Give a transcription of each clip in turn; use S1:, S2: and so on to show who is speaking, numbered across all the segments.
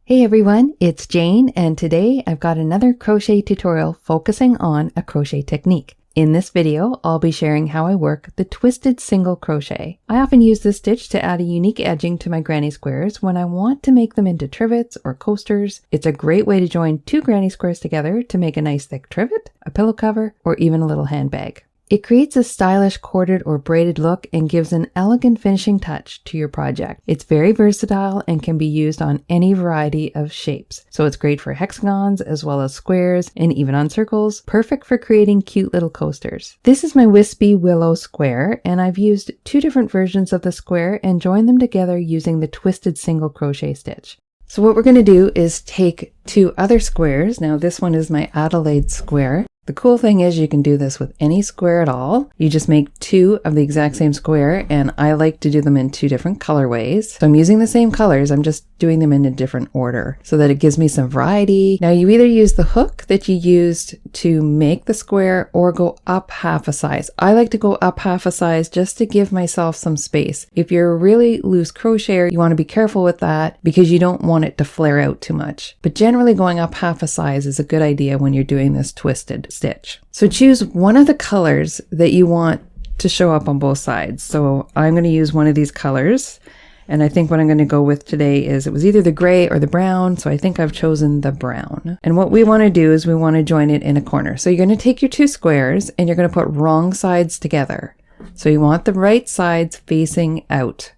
S1: Hey everyone, it's Jane, and today I've got another crochet tutorial focusing on a crochet technique. In this video, I'll be sharing how I work the twisted single crochet. I often use this stitch to add a unique edging to my granny squares when I want to make them into trivets or coasters. It's a great way to join two granny squares together to make a nice thick trivet, a pillow cover, or even a little handbag. It creates a stylish corded or braided look and gives an elegant finishing touch to your project. It's very versatile and can be used on any variety of shapes. So it's great for hexagons as well as squares and even on circles, perfect for creating cute little coasters. This is my wispy willow square, and I've used two different versions of the square and joined them together using the twisted single crochet stitch. So what we're going to do is take two other squares. Now this one is my Adelaide square. The cool thing is you can do this with any square at all. You just make two of the exact same square, and I like to do them in two different colorways. So I'm using the same colors, I'm just doing them in a different order so that it gives me some variety. Now you either use the hook that you used to make the square or go up half a size. I like to go up half a size just to give myself some space. If you're a really loose crocheter, you want to be careful with that because you don't want it to flare out too much. But generally going up half a size is a good idea when you're doing this twisted stitch. So choose one of the colors that you want to show up on both sides. So I'm going to use one of these colors, and I think what I'm going to go with today is, it was either the gray or the brown, so I think I've chosen the brown. And what we want to do is we want to join it in a corner. So you're going to take your two squares and you're going to put wrong sides together. So you want the right sides facing out.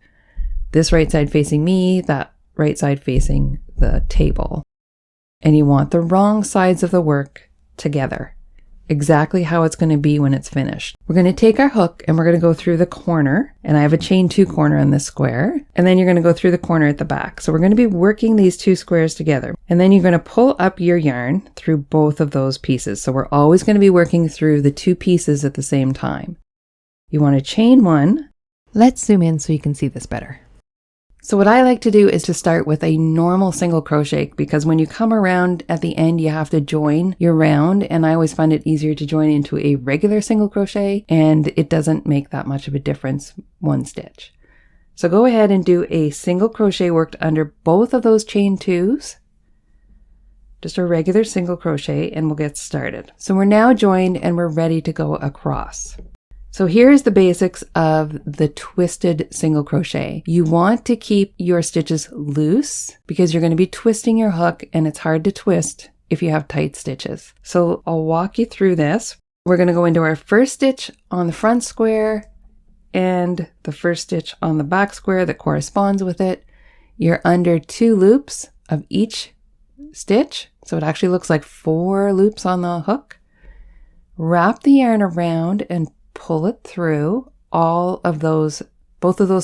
S1: This right side facing me, that right side facing the table. And you want the wrong sides of the work together. Exactly how it's going to be when it's finished. We're going to take our hook and we're going to go through the corner, and I have a chain 2 corner on this square, and then you're going to go through the corner at the back. So we're going to be working these two squares together, and then you're going to pull up your yarn through both of those pieces. So we're always going to be working through the two pieces at the same time. You want to chain 1. Let's zoom in so you can see this better. So what I like to do is to start with a normal single crochet, because when you come around at the end, you have to join your round, and I always find it easier to join into a regular single crochet, and it doesn't make that much of a difference one stitch. So go ahead and do a single crochet worked under both of those chain 2s, just a regular single crochet, and we'll get started. So we're now joined and we're ready to go across. So here's the basics of the twisted single crochet. You want to keep your stitches loose because you're going to be twisting your hook, and it's hard to twist if you have tight stitches. So I'll walk you through this. We're going to go into our first stitch on the front square and the first stitch on the back square that corresponds with it. You're under 2 loops of each stitch. So it actually looks like 4 loops on the hook. Wrap the yarn around and pull it through both of those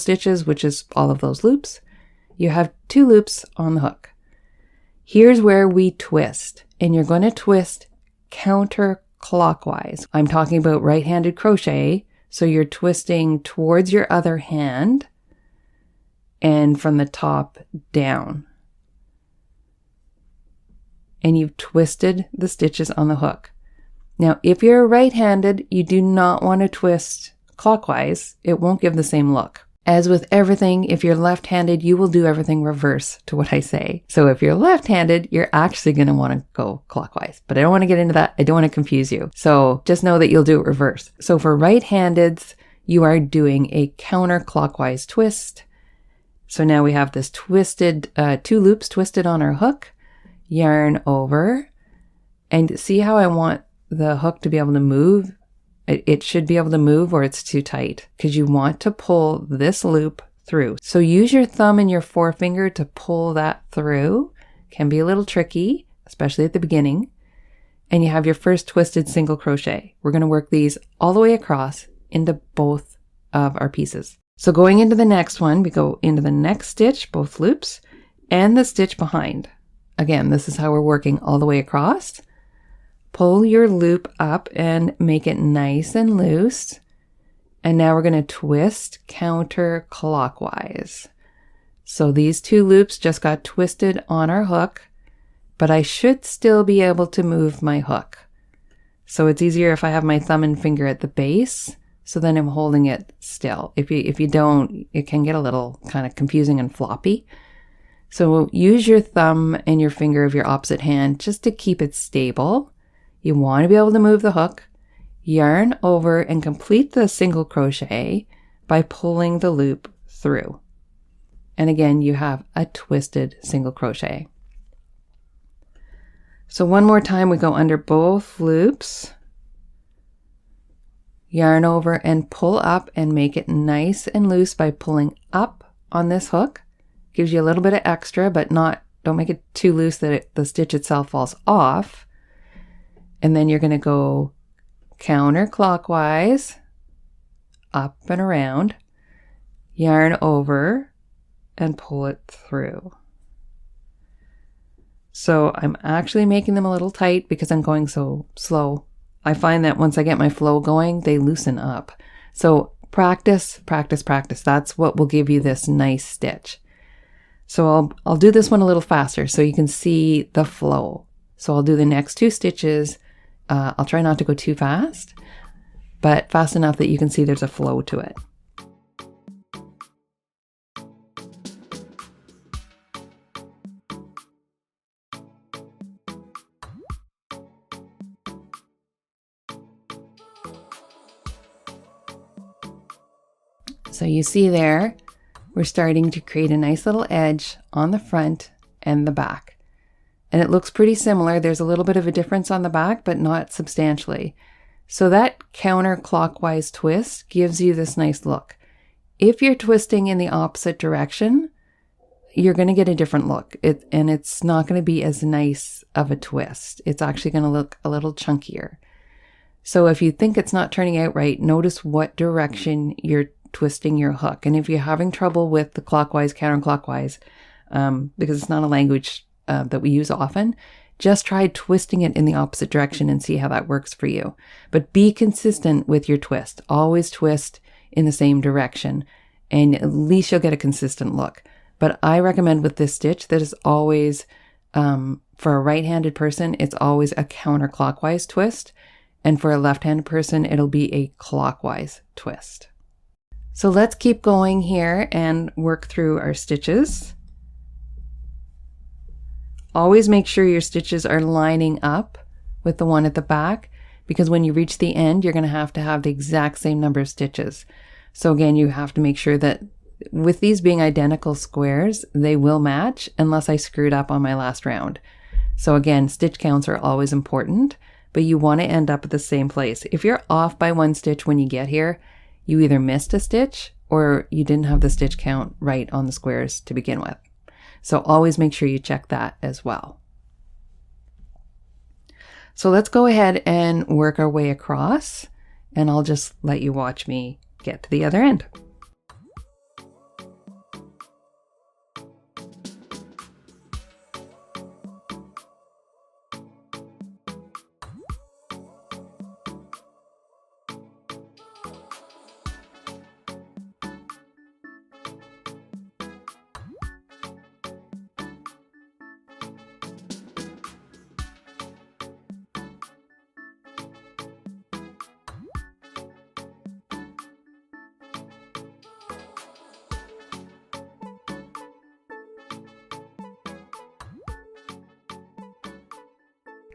S1: stitches, which is all of those loops. You have 2 loops on the hook. Here's where we twist, and you're going to twist counterclockwise. I'm talking about right-handed crochet, so you're twisting towards your other hand and from the top down. And you've twisted the stitches on the hook. Now, if you're right-handed, you do not want to twist clockwise. It won't give the same look. As with everything, if you're left-handed, you will do everything reverse to what I say. So if you're left-handed, you're actually going to want to go clockwise. But I don't want to get into that. I don't want to confuse you. So just know that you'll do it reverse. So for right-handeds, you are doing a counterclockwise twist. So now we have this twisted, 2 loops twisted on our hook, yarn over, and see how I want the hook to be able to move. It should be able to move, or it's too tight, because you want to pull this loop through. So use your thumb and your forefinger to pull that through. Can be a little tricky, especially at the beginning. And you have your first twisted single crochet. We're going to work these all the way across into both of our pieces. So going into the next one, we go into the next stitch, both loops, and the stitch behind. Again, this is how we're working all the way across. Pull your loop up and make it nice and loose. And now we're going to twist counterclockwise. So these 2 loops just got twisted on our hook, but I should still be able to move my hook. So it's easier if I have my thumb and finger at the base, so then I'm holding it still. If you don't, it can get a little kind of confusing and floppy. So use your thumb and your finger of your opposite hand just to keep it stable. You want to be able to move the hook, yarn over and complete the single crochet by pulling the loop through. And again, you have a twisted single crochet. So one more time, we go under both loops, yarn over and pull up and make it nice and loose by pulling up on this hook. Gives you a little bit of extra, but don't make it too loose that the stitch itself falls off. And then you're going to go counterclockwise, up and around, yarn over, and pull it through. So I'm actually making them a little tight because I'm going so slow. I find that once I get my flow going, they loosen up. So practice, practice, practice. That's what will give you this nice stitch. So I'll do this one a little faster so you can see the flow. So I'll do the next 2 stitches. I'll try not to go too fast, but fast enough that you can see there's a flow to it. So you see there, we're starting to create a nice little edge on the front and the back. And it looks pretty similar. There's a little bit of a difference on the back, but not substantially. So that counterclockwise twist gives you this nice look. If you're twisting in the opposite direction, you're going to get a different look. And it's not going to be as nice of a twist. It's actually going to look a little chunkier. So if you think it's not turning out right, notice what direction you're twisting your hook. And if you're having trouble with the clockwise, counterclockwise, because it's not a language that we use often, just try twisting it in the opposite direction and see how that works for you. But be consistent with your twist. Always twist in the same direction, and at least you'll get a consistent look. But I recommend with this stitch that is always, for a right-handed person, it's always a counterclockwise twist. And for a left-handed person, it'll be a clockwise twist. So let's keep going here and work through our stitches. Always make sure your stitches are lining up with the one at the back, because when you reach the end, you're going to have the exact same number of stitches. So again, you have to make sure that with these being identical squares, they will match unless I screwed up on my last round. So again, stitch counts are always important, but you want to end up at the same place. If you're off by 1 stitch when you get here, you either missed a stitch or you didn't have the stitch count right on the squares to begin with. So always make sure you check that as well. So let's go ahead and work our way across, and I'll just let you watch me get to the other end.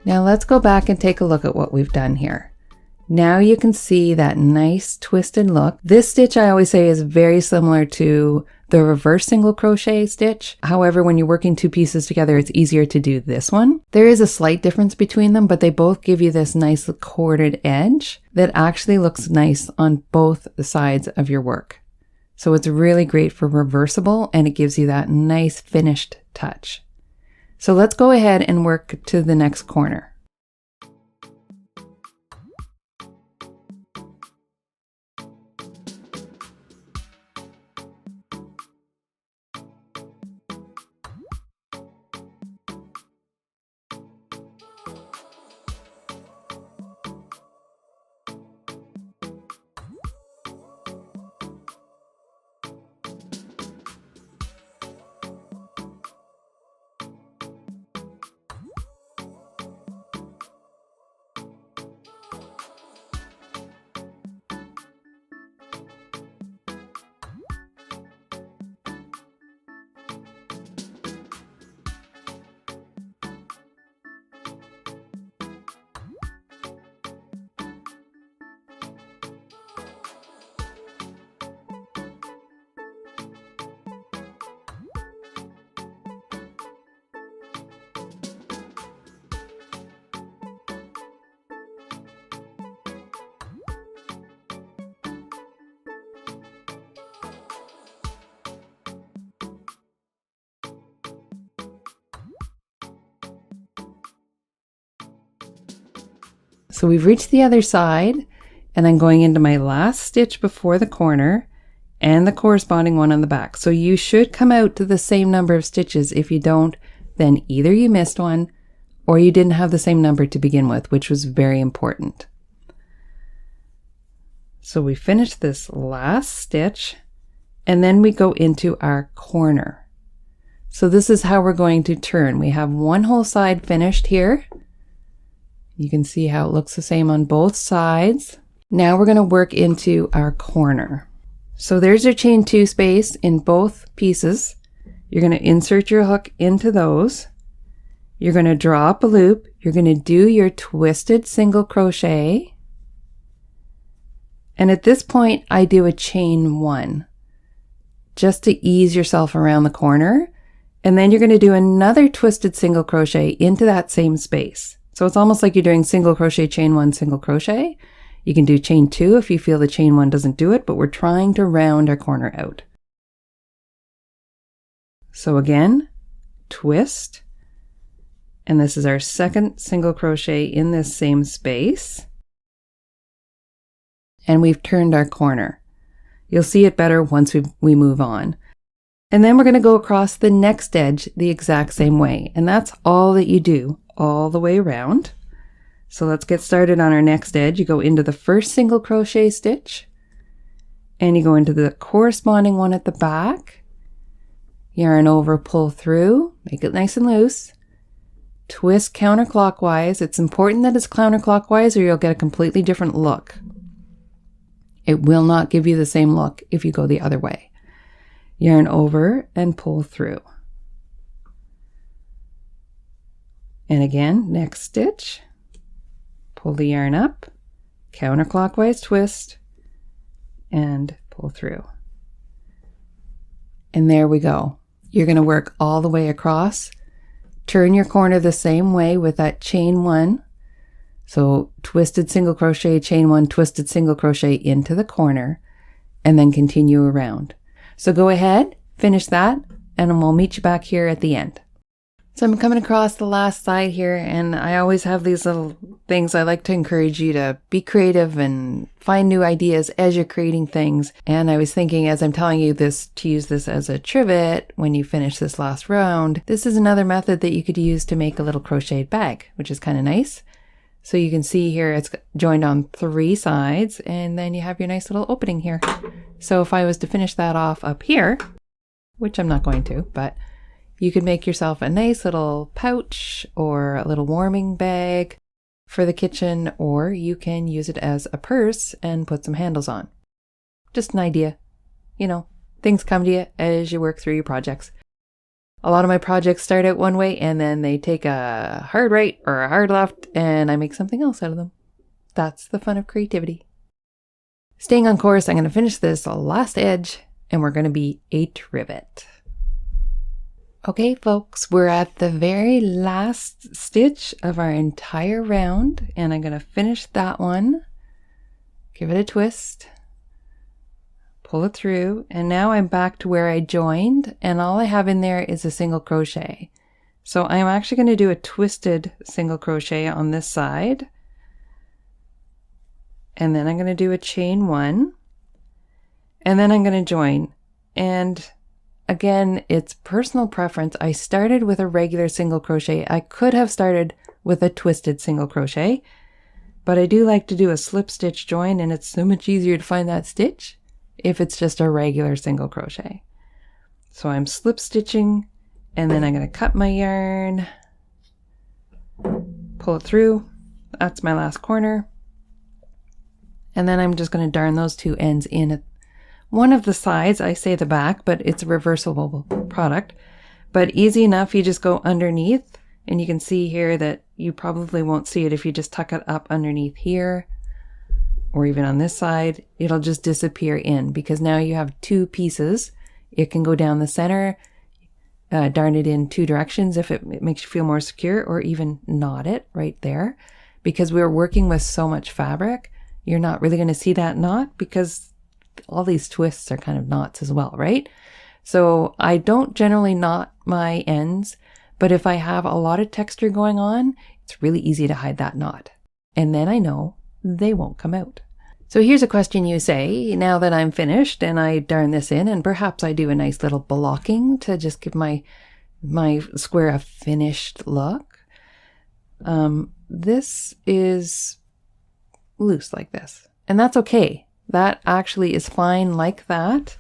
S1: Now let's go back and take a look at what we've done here. Now you can see that nice twisted look. This stitch, I always say, is very similar to the reverse single crochet stitch. However, when you're working 2 pieces together, it's easier to do this one. There is a slight difference between them, but they both give you this nice corded edge that actually looks nice on both sides of your work. So it's really great for reversible, and it gives you that nice finished touch. So let's go ahead and work to the next corner. So we've reached the other side, and I'm going into my last stitch before the corner and the corresponding one on the back. So you should come out to the same number of stitches. If you don't, then either you missed one or you didn't have the same number to begin with, which was very important. So we finish this last stitch, and then we go into our corner. So this is how we're going to turn. We have one whole side finished here. You can see how it looks the same on both sides. Now we're going to work into our corner. So there's your chain 2 space in both pieces. You're going to insert your hook into those. You're going to draw up a loop. You're going to do your twisted single crochet. And at this point, I do a chain 1 just to ease yourself around the corner. And then you're going to do another twisted single crochet into that same space. So it's almost like you're doing single crochet, chain 1, single crochet. You can do chain 2 if you feel the chain 1 doesn't do it, but we're trying to round our corner out. So again, twist, and this is our second single crochet in this same space. And we've turned our corner. You'll see it better once we move on. And then we're going to go across the next edge the exact same way. And that's all that you do all the way around. So let's get started on our next edge. You go into the first single crochet stitch and you go into the corresponding one at the back, yarn over, pull through, make it nice and loose, twist counterclockwise. It's important that it's counterclockwise or you'll get a completely different look. It will not give you the same look if you go the other way. Yarn over and pull through. And again, next stitch. Pull the yarn up, counterclockwise twist, and pull through. And there we go. You're going to work all the way across. Turn your corner the same way with that chain 1. So twisted single crochet, chain 1, twisted single crochet into the corner, and then continue around. So go ahead, finish that, and we'll meet you back here at the end. So I'm coming across the last side here, and I always have these little things. I like to encourage you to be creative and find new ideas as you're creating things. And I was thinking, as I'm telling you this, to use this as a trivet when you finish this last round. This is another method that you could use to make a little crocheted bag, which is kind of nice. So you can see here it's joined on 3 sides, and then you have your nice little opening here. So if I was to finish that off up here, which I'm not going to, but you could make yourself a nice little pouch or a little warming bag for the kitchen, or you can use it as a purse and put some handles on. Just an idea. You know, things come to you as you work through your projects. A lot of my projects start out one way and then they take a hard right or a hard left and I make something else out of them. That's the fun of creativity. Staying on course, I'm going to finish this last edge and we're going to be a trivet. Okay, folks, we're at the very last stitch of our entire round, and I'm going to finish that one. Give it a twist. Pull it through, and now I'm back to where I joined, and all I have in there is a single crochet. So I'm actually going to do a twisted single crochet on this side, and then I'm going to do a chain 1, and then I'm going to join. And again, it's personal preference. I started with a regular single crochet. I could have started with a twisted single crochet, but I do like to do a slip stitch join, and it's so much easier to find that stitch if it's just a regular single crochet. So I'm slip stitching, and then I'm going to cut my yarn, pull it through. That's my last corner. And then I'm just going to darn those 2 ends in at one of the sides. I say the back, but it's a reversible product. But easy enough, you just go underneath, and you can see here that you probably won't see it if you just tuck it up underneath here, or even on this side. It'll just disappear in, because now you have 2 pieces. It can go down the center, darn it in 2 directions if it makes you feel more secure, or even knot it right there. Because we're working with so much fabric, you're not really going to see that knot because all these twists are kind of knots as well, right? So I don't generally knot my ends, but if I have a lot of texture going on, it's really easy to hide that knot. and then I know they won't come out. So here's a question you say, now that I'm finished and I darn this in, and perhaps I do a nice little blocking to just give my square a finished look. This is loose like this, and that's okay. That actually is fine like that.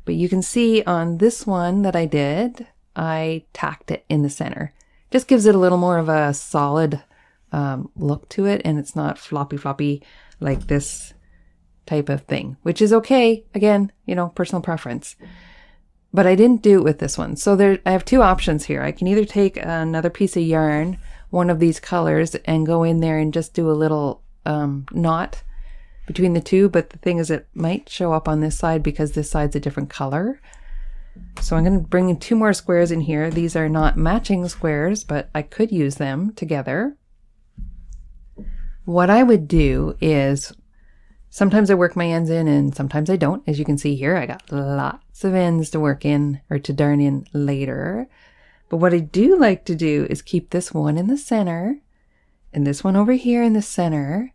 S1: But you can see on this one that I did, I tacked it in the center. Just gives it a little more of a solid look to it, and it's not floppy like this type of thing, which is okay. Again, personal preference. But I didn't do it with this one. So I have two options here. I can either take another piece of yarn, one of these colors, and go in there and just do a little knot between the two. But the thing is, it might show up on this side because this side's a different color. So I'm going to bring in 2 more squares in here. These are not matching squares, but I could use them together. What I would do is, sometimes I work my ends in and sometimes I don't. As you can see here, I got lots of ends to work in or to darn in later. But what I do like to do is keep this one in the center and this one over here in the center.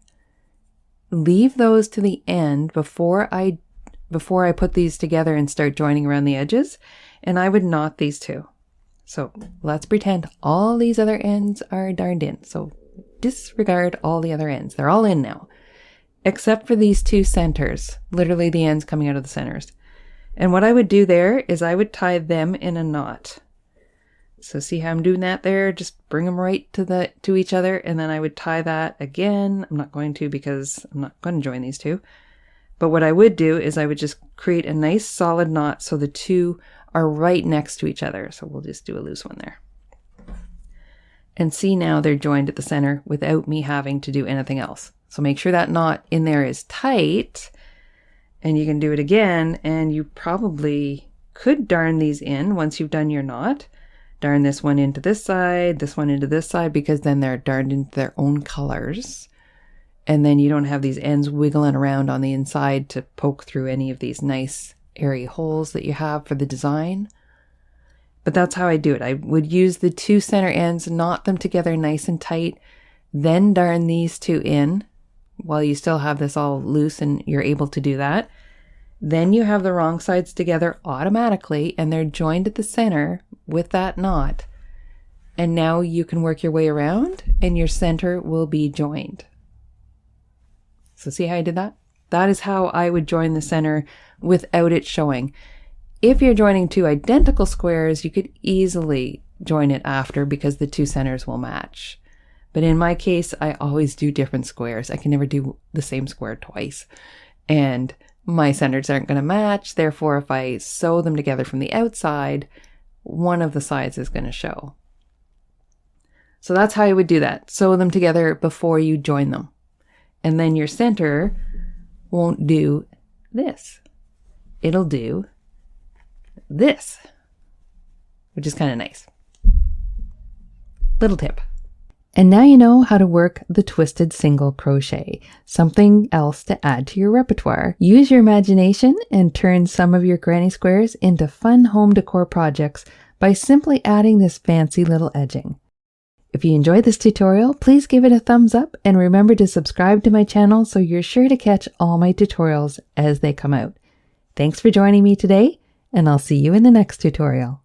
S1: Leave those to the end before I put these together and start joining around the edges. And I would knot these two. So let's pretend all these other ends are darned in. So disregard all the other ends. They're all in now, except for these 2 centers, literally the ends coming out of the centers. And what I would do there is I would tie them in a knot. So see how I'm doing that there? Just bring them right to each other, and then I would tie that again. I'm not going to because I'm not going to join these 2. But what I would do is I would just create a nice solid knot so the 2 are right next to each other. So we'll just do a loose one there. And see, now they're joined at the center without me having to do anything else. So make sure that knot in there is tight, and you can do it again, and you probably could darn these in once you've done your knot. Darn this one into this side, this one into this side, because then they're darned into their own colors. And then you don't have these ends wiggling around on the inside to poke through any of these nice airy holes that you have for the design. But that's how I do it. I would use the 2 center ends, knot them together nice and tight, then darn these 2 in while you still have this all loose and you're able to do that. Then you have the wrong sides together automatically and they're joined at the center with that knot. And now you can work your way around and your center will be joined. So see how I did that? That is how I would join the center without it showing. If you're joining 2 identical squares, you could easily join it after because the 2 centers will match. But in my case, I always do different squares. I can never do the same square twice. And my centers aren't going to match. Therefore, if I sew them together from the outside, one of the sides is going to show. So that's how I would do that. Sew them together before you join them. And then your center won't do this. It'll do this, which is kind of nice. Little tip. And now you know how to work the twisted single crochet, something else to add to your repertoire. Use your imagination and turn some of your granny squares into fun home decor projects by simply adding this fancy little edging. If you enjoyed this tutorial, please give it a thumbs up and remember to subscribe to my channel so you're sure to catch all my tutorials as they come out. Thanks for joining me today, and I'll see you in the next tutorial.